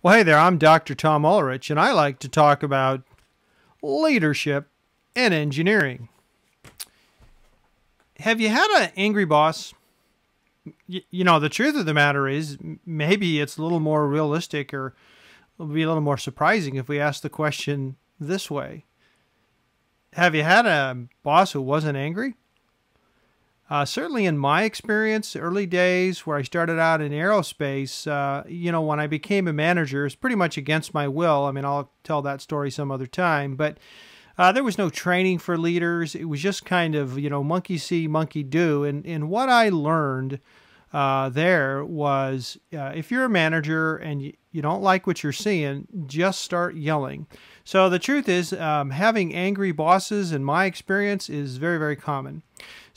Well, hey there, I'm Dr. Tom Ulrich, and I like to talk about leadership and engineering. Have you had an angry boss? The truth of the matter is, maybe it's a little more realistic or it'll be a little more surprising if we ask the question this way. Have you had a boss who wasn't angry? Certainly in my experience, early days where I started out in aerospace, when I became a manager, it's pretty much against my will. I mean, I'll tell that story some other time, but there was no training for leaders. It was just kind of, monkey see, monkey do. And what I learned there was if you're a manager and you don't like what you're seeing, just start yelling. So the truth is, having angry bosses, in my experience, is very, very common.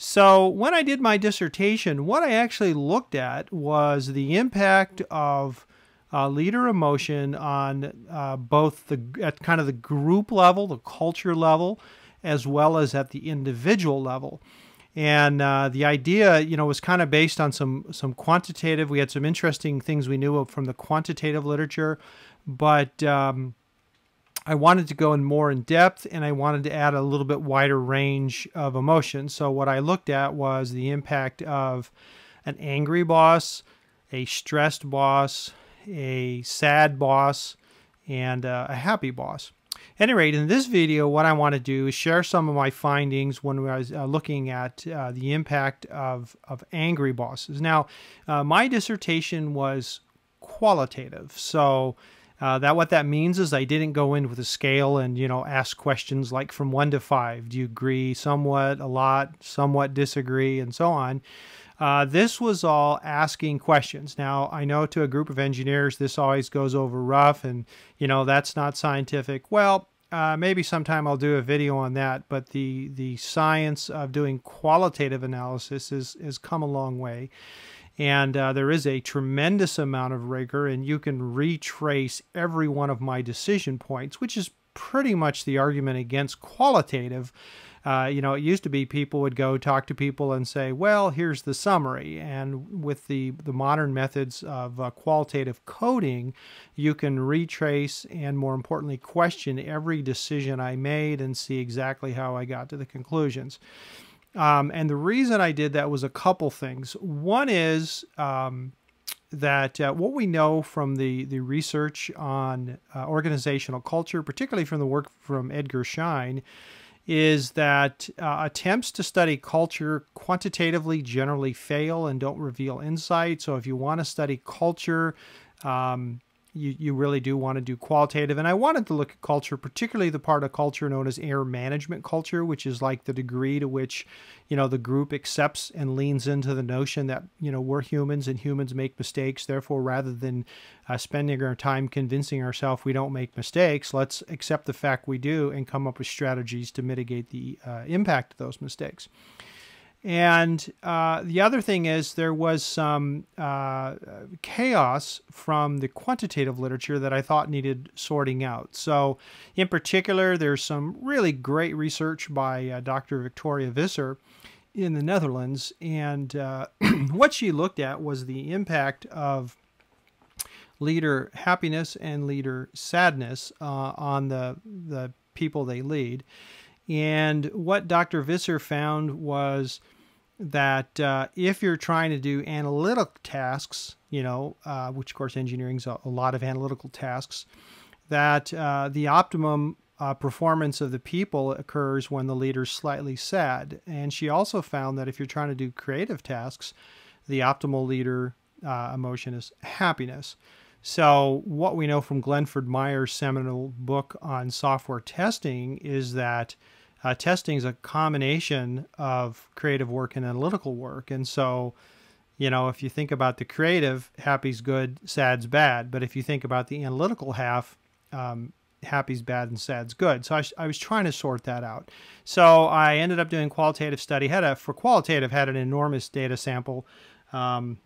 So when I did my dissertation, what I actually looked at was the impact of leader emotion on both at kind of the group level, the culture level, as well as at the individual level. And the idea, was kind of based on some quantitative. We had some interesting things we knew from the quantitative literature, but I wanted to go in more in depth, and I wanted to add a little bit wider range of emotions. So what I looked at was the impact of an angry boss, a stressed boss, a sad boss, and a happy boss. At any rate, in this video, what I want to do is share some of my findings when I was looking at the impact of angry bosses. Now, my dissertation was qualitative, so what that means is I didn't go in with a scale and, ask questions like from 1 to 5. Do you agree? Somewhat, a lot, somewhat disagree, and so on. This was all asking questions. Now, I know to a group of engineers, this always goes over rough and, that's not scientific. Well, maybe sometime I'll do a video on that, but the science of doing qualitative analysis has come a long way. And there is a tremendous amount of rigor, and you can retrace every one of my decision points, which is pretty much the argument against qualitative. It used to be people would go talk to people and say, well, here's the summary. And with the modern methods of qualitative coding, you can retrace and, more importantly, question every decision I made and see exactly how I got to the conclusions. And the reason I did that was a couple things. One is that what we know from the research on organizational culture, particularly from the work from Edgar Schein, is that attempts to study culture quantitatively generally fail and don't reveal insight. So if you want to study culture, you really do want to do qualitative. And I wanted to look at culture, particularly the part of culture known as air management culture, which is like the degree to which, the group accepts and leans into the notion that, we're humans and humans make mistakes. Therefore, rather than spending our time convincing ourselves we don't make mistakes, let's accept the fact we do and come up with strategies to mitigate the impact of those mistakes. And the other thing is there was some chaos from the quantitative literature that I thought needed sorting out. So in particular, there's some really great research by Dr. Victoria Visser in the Netherlands. And what she looked at was the impact of leader happiness and leader sadness on the people they lead. And what Dr. Visser found was that if you're trying to do analytic tasks, which of course engineering's a lot of analytical tasks, that the optimum performance of the people occurs when the leader's slightly sad. And she also found that if you're trying to do creative tasks, the optimal leader emotion is happiness. So what we know from Glenford Meyer's seminal book on software testing is that testing is a combination of creative work and analytical work. And so, if you think about the creative, happy's good, sad's bad. But if you think about the analytical half, happy's bad and sad's good. So I was trying to sort that out. So I ended up doing qualitative study. For qualitative, had an enormous data sample. I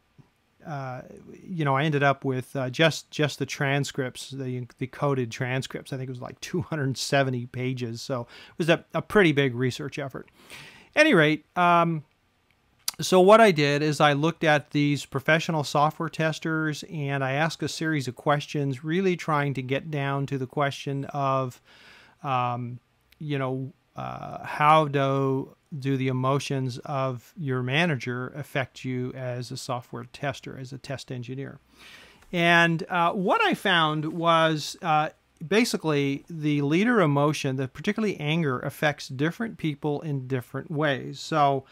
ended up with just the transcripts, the coded transcripts. I think it was like 270 pages. So it was a pretty big research effort. At any rate, So what I did is I looked at these professional software testers and I asked a series of questions, really trying to get down to the question of, you know, how do the emotions of your manager affect you as a software tester, as a test engineer? And what I found was basically the leader emotion, the particularly anger, affects different people in different ways. So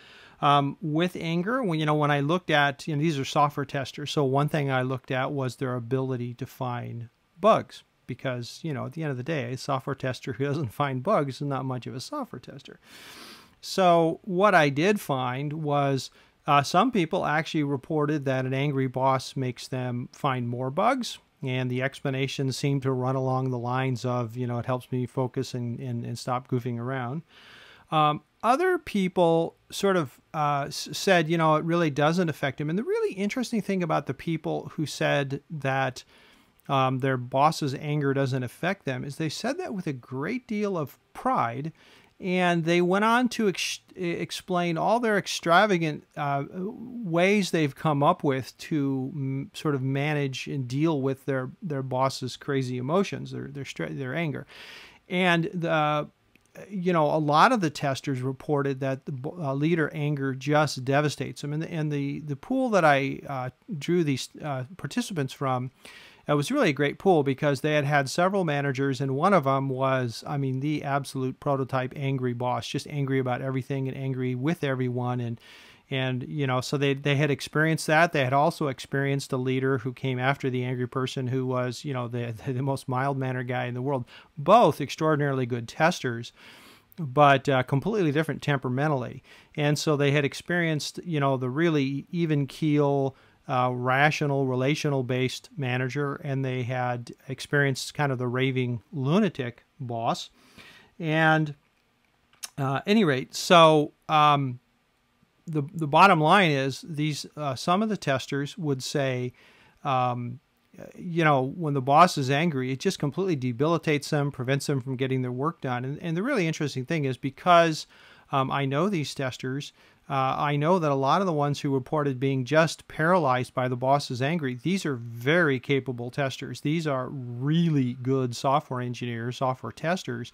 with anger, when I looked at, these are software testers. So one thing I looked at was their ability to find bugs. Because, at the end of the day, a software tester who doesn't find bugs is not much of a software tester. So what I did find was some people actually reported that an angry boss makes them find more bugs. And the explanation seemed to run along the lines of, it helps me focus and stop goofing around. Other people sort of said, it really doesn't affect them. And the really interesting thing about the people who said that their boss's anger doesn't affect them is they said that with a great deal of pride. And they went on to explain all their extravagant ways they've come up with to sort of manage and deal with their boss's crazy emotions, their anger. And a lot of the testers reported that the leader anger just devastates them. And the pool that I drew these participants from, it was really a great pool because they had several managers, and one of them was, the absolute prototype angry boss, just angry about everything and angry with everyone. And so they had experienced that. They had also experienced a leader who came after the angry person who was, the most mild-mannered guy in the world. Both extraordinarily good testers, but completely different temperamentally. And so they had experienced, the really even keel, rational, relational-based manager, and they had experienced kind of the raving lunatic boss. And any rate, so the bottom line is these some of the testers would say, when the boss is angry, it just completely debilitates them, prevents them from getting their work done. And the really interesting thing is because I know these testers, I know that a lot of the ones who reported being just paralyzed by the boss's anger, these are very capable testers. These are really good software engineers, software testers.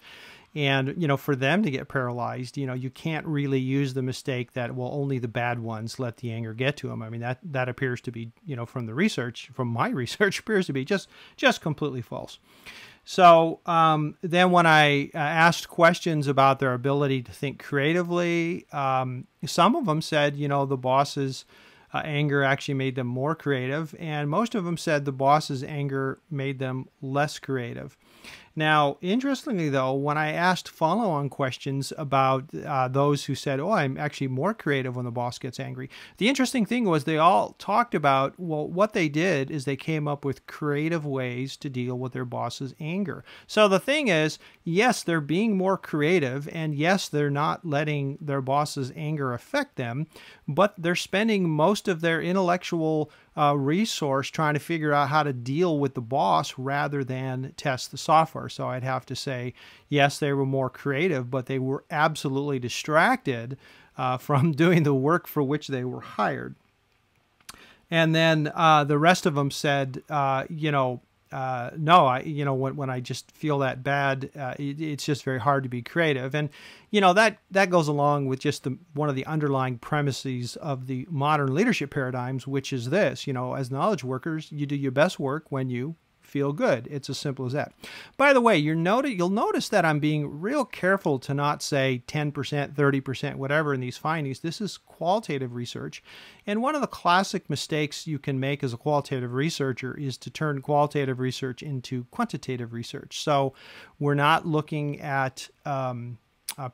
And, for them to get paralyzed, you can't really use the mistake that, well, only the bad ones let the anger get to them. That appears to be, from the research, from my research, appears to be just completely false. So then when I asked questions about their ability to think creatively, some of them said, the boss's anger actually made them more creative, and most of them said the boss's anger made them less creative. Now, interestingly, though, when I asked follow-on questions about those who said, oh, I'm actually more creative when the boss gets angry, the interesting thing was they all talked about, well, what they did is they came up with creative ways to deal with their boss's anger. So the thing is, yes, they're being more creative, and yes, they're not letting their boss's anger affect them, but they're spending most of their intellectual resource trying to figure out how to deal with the boss rather than test the software. So I'd have to say, yes, they were more creative, but they were absolutely distracted from doing the work for which they were hired. And then the rest of them said, no, when I just feel that bad, it's just very hard to be creative. And, that goes along with just one of the underlying premises of the modern leadership paradigms, which is this, as knowledge workers, you do your best work when you feel good. It's as simple as that. By the way, you'll notice that I'm being real careful to not say 10%, 30%, whatever in these findings. This is qualitative research. And one of the classic mistakes you can make as a qualitative researcher is to turn qualitative research into quantitative research. So we're not looking at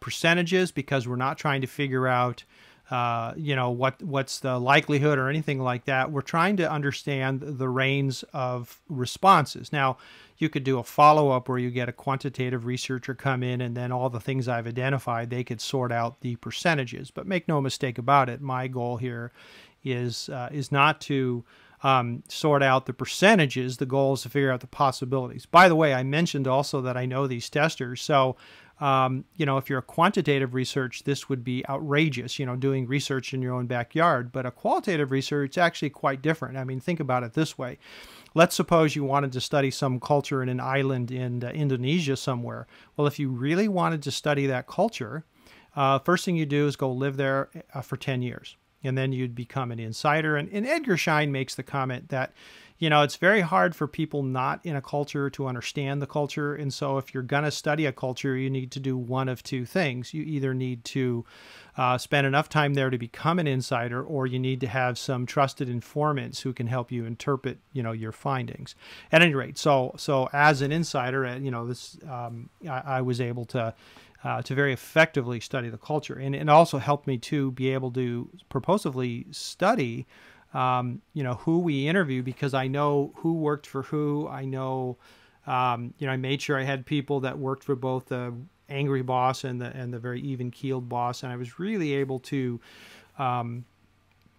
percentages because we're not trying to figure out what's the likelihood or anything like that. We're trying to understand the range of responses. Now, you could do a follow-up where you get a quantitative researcher come in and then all the things I've identified, they could sort out the percentages. But make no mistake about it, my goal here is not to sort out the percentages. The goal is to figure out the possibilities. By the way, I mentioned also that I know these testers. So If you're a quantitative research, this would be outrageous, doing research in your own backyard. But a qualitative research is actually quite different. I mean, think about it this way. Let's suppose you wanted to study some culture in an island in Indonesia somewhere. Well, if you really wanted to study that culture, first thing you do is go live there for 10 years. And then you'd become an insider. And Edgar Schein makes the comment that, it's very hard for people not in a culture to understand the culture. And so if you're going to study a culture, you need to do one of two things. You either need to spend enough time there to become an insider, or you need to have some trusted informants who can help you interpret, your findings. At any rate, so as an insider, I was able to very effectively study the culture. And it also helped me to be able to purposefully study, who we interview, because I know who worked for who. I know, I made sure I had people that worked for both the angry boss and the very even-keeled boss. And I was really able to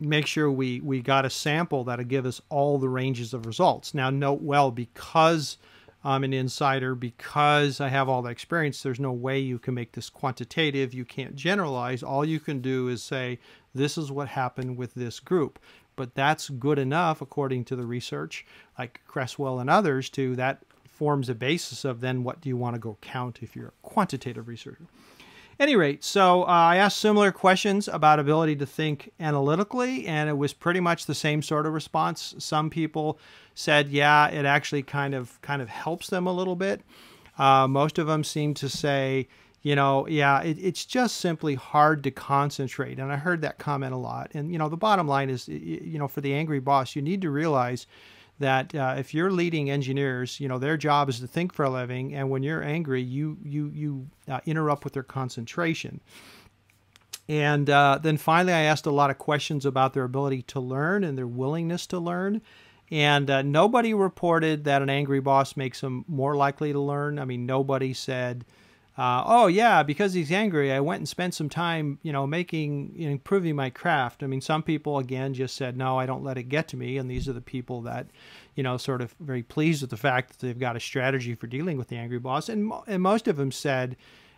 make sure we got a sample that'll give us all the ranges of results. Now, note well, because I'm an insider, because I have all the experience, there's no way you can make this quantitative. You can't generalize. All you can do is say, this is what happened with this group. But that's good enough, according to the research, like Cresswell and others, that forms a basis of then what do you want to go count if you're a quantitative researcher. At any rate, so I asked similar questions about ability to think analytically, and it was pretty much the same sort of response. Some people said, yeah, it actually kind of helps them a little bit. Most of them seemed to say, yeah, it's just simply hard to concentrate. And I heard that comment a lot. And, the bottom line is, for the angry boss, you need to realize that if you're leading engineers, their job is to think for a living. And when you're angry, you interrupt with their concentration. And then finally, I asked a lot of questions about their ability to learn and their willingness to learn. And nobody reported that an angry boss makes them more likely to learn. I mean, nobody said, oh yeah, because he's angry, I went and spent some time, improving my craft. I mean, some people, again, just said, no, I don't let it get to me. And these are the people that, sort of very pleased with the fact that they've got a strategy for dealing with the angry boss. And most of them said,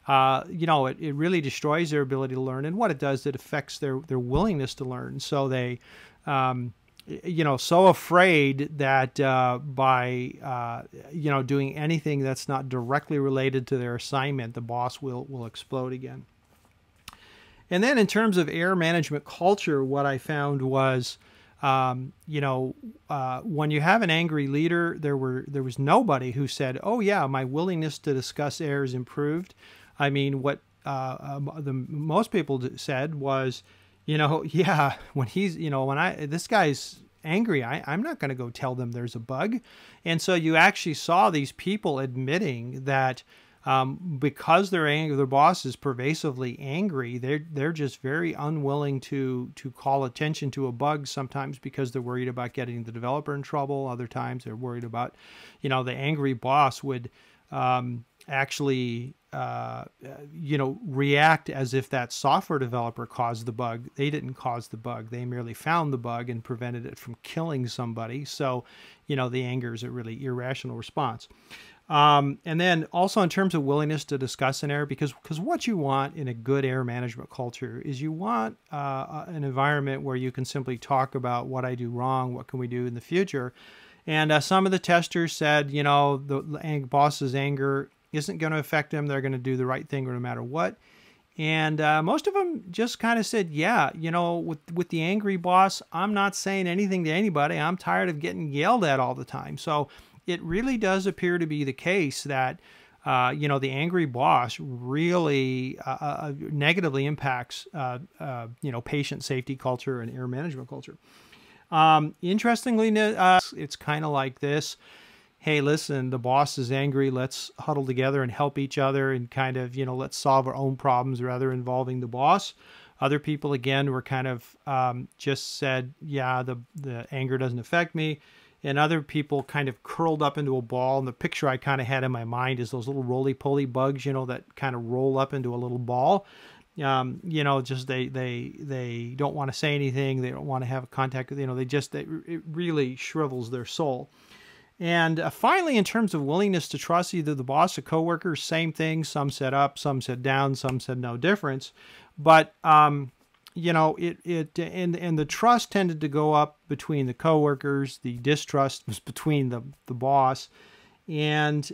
it really destroys their ability to learn. And what it does, it affects their willingness to learn. So they, so afraid that by doing anything that's not directly related to their assignment, the boss will explode again. And then in terms of error management culture, what I found was, when you have an angry leader, there was nobody who said, oh yeah, my willingness to discuss errors improved. I mean, what most people said was, yeah, when he's, this guy's angry, I'm not going to go tell them there's a bug. And so you actually saw these people admitting that because they're angry, their boss is pervasively angry, they're just very unwilling to call attention to a bug, sometimes because they're worried about getting the developer in trouble. Other times they're worried about, the angry boss would actually react as if that software developer caused the bug. They didn't cause the bug. They merely found the bug and prevented it from killing somebody. So, the anger is a really irrational response. And then also in terms of willingness to discuss an error, because what you want in a good error management culture is you want an environment where you can simply talk about what I do wrong, what can we do in the future. And some of the testers said, the boss's anger isn't going to affect them. They're going to do the right thing no matter what. And most of them just kind of said, yeah, with the angry boss, I'm not saying anything to anybody. I'm tired of getting yelled at all the time. So it really does appear to be the case that, the angry boss really negatively impacts, patient safety culture and error management culture. Interestingly, it's kind of like this. Hey, listen, the boss is angry. Let's huddle together and help each other and kind of, let's solve our own problems rather involving the boss. Other people, again, were kind of just said, yeah, the anger doesn't affect me. And other people kind of curled up into a ball. And the picture I kind of had in my mind is those little roly-poly bugs, that kind of roll up into a little ball. Just they don't want to say anything. They don't want to have contact with, it really shrivels their soul. And finally, in terms of willingness to trust either the boss or coworkers, same thing. Some said up, some said down, some said no difference. But you know, and the trust tended to go up between the coworkers. The distrust was between the boss, and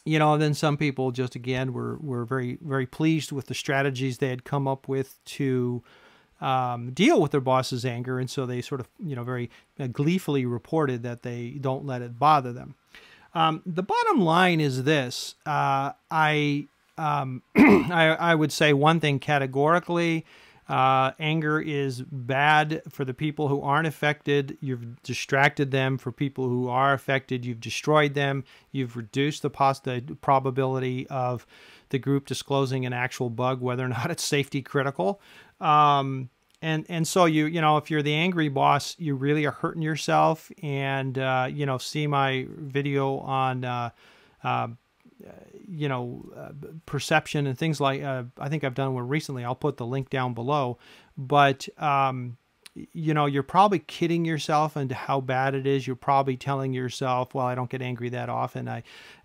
you know, then some people just again were very pleased with the strategies they had come up with to deal with their boss's anger, and so they sort of, you know, very gleefully reported that they don't let it bother them. The bottom line is this: I would say one thing categorically. Anger is bad for the people who aren't affected. You've distracted them. For people who are affected, you've destroyed them. You've reduced the probability of the group disclosing an actual bug, whether or not it's safety critical. And so you know, if you're the angry boss, you really are hurting yourself. And you know, see my video on you know, perception and things like, I think I've done one recently. I'll put the link down below. But, you know, you're probably kidding yourself into how bad it is. You're probably telling yourself, well, I don't get angry that often.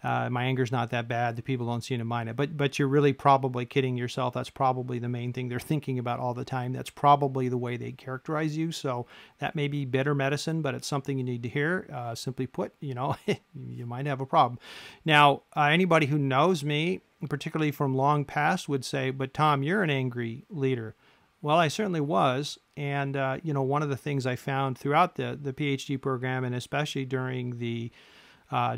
My anger's not that bad. The people don't seem to mind it. But you're really probably kidding yourself. That's probably the main thing they're thinking about all the time. That's probably the way they characterize you. So that may be bitter medicine, but it's something you need to hear. Simply put, you know, you might have a problem. Now, anybody who knows me, particularly from long past, would say, but Tom, you're an angry leader. Well, I certainly was. And, you know, one of the things I found throughout the PhD program, and especially during the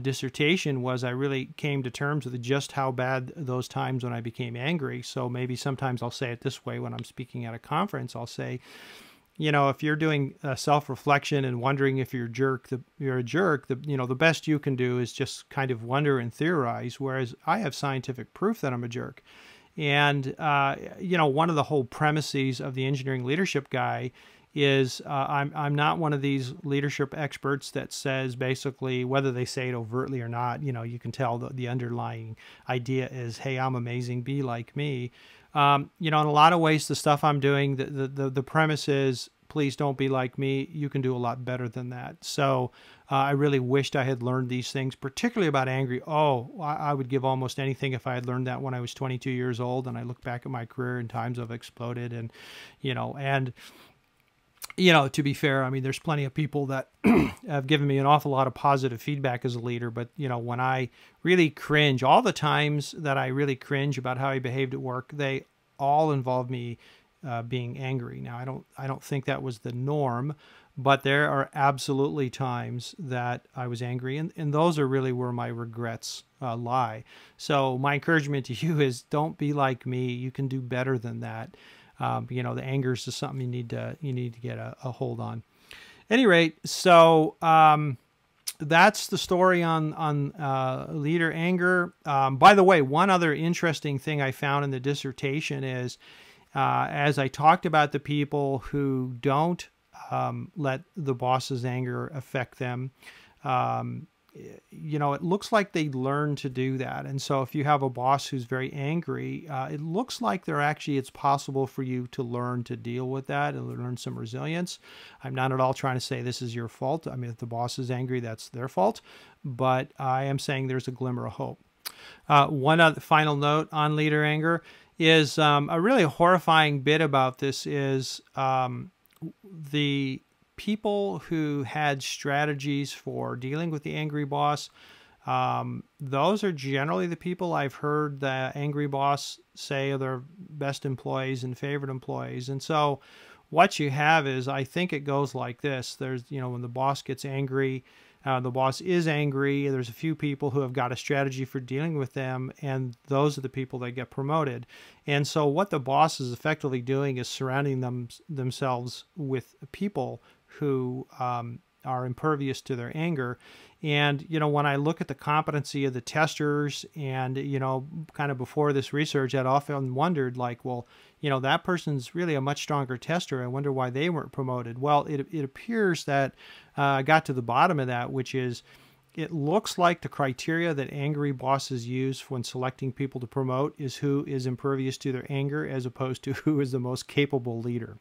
dissertation, was I really came to terms with just how bad those times when I became angry. So maybe sometimes I'll say it this way when I'm speaking at a conference. I'll say, you know, if you're doing self-reflection and wondering if you're a jerk, you know, the best you can do is just kind of wonder and theorize, whereas I have scientific proof that I'm a jerk. And, you know, one of the whole premises of the engineering leadership guy is I'm not one of these leadership experts that says basically, whether they say it overtly or not, you know, you can tell the underlying idea is, hey, I'm amazing, be like me. You know, in a lot of ways, the stuff I'm doing, the premise is, please don't be like me. You can do a lot better than that. So I really wished I had learned these things, particularly about angry. Oh, I would give almost anything if I had learned that when I was 22 years old. And I look back at my career and times I've exploded. And, you know, to be fair, I mean, there's plenty of people that have given me an awful lot of positive feedback as a leader. But, you know, when I really cringe, all the times that I really cringe about how I behaved at work, they all involve me being angry. Now, I don't think that was the norm, but there are absolutely times that I was angry, and those are really where my regrets lie. So my encouragement to you is, don't be like me. You can do better than that. You know, the anger is just something you need to get a hold on. At any rate, so that's the story on leader anger. By the way, one other interesting thing I found in the dissertation is, as I talked about the people who don't let the boss's anger affect them, you know, it looks like they learn to do that. And so if you have a boss who's very angry, it looks like it's possible for you to learn to deal with that and learn some resilience. I'm not at all trying to say this is your fault. I mean, if the boss is angry, that's their fault. But I am saying there's a glimmer of hope. One other final note on leader anger is a really horrifying bit about this is the people who had strategies for dealing with the angry boss. Those are generally the people I've heard the angry boss say are their best employees and favorite employees. And so what you have is, I think it goes like this. There's, you know, when the boss gets angry, the boss is angry. There's a few people who have got a strategy for dealing with them, and those are the people that get promoted. And so what the boss is effectively doing is surrounding themselves with people who are impervious to their anger. And, you know, when I look at the competency of the testers and, you know, kind of before this research, I'd often wondered, like, well, you know, that person's really a much stronger tester. I wonder why they weren't promoted. Well, it appears that I got to the bottom of that, which is, it looks like the criteria that angry bosses use when selecting people to promote is who is impervious to their anger, as opposed to who is the most capable leader.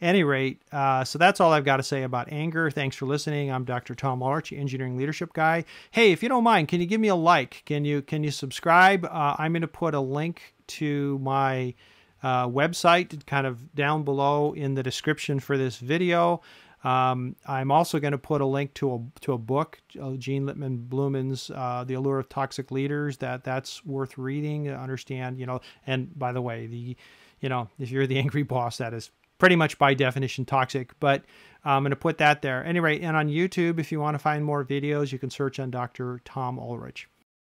Any rate, so that's all I've got to say about anger. Thanks for listening. I'm Dr. Tom Ulrich, engineering leadership guy. Hey, if you don't mind, can you give me a like? Can you subscribe? I'm going to put a link to my website kind of down below in the description for this video. I'm also going to put a link to a book, Gene Lippman Blumen's The Allure of Toxic Leaders. That's worth reading to understand, and by the way, if you're the angry boss, that is pretty much by definition toxic, but I'm going to put that there. Anyway, and on YouTube, if you want to find more videos, you can search on Dr. Tom Ulrich.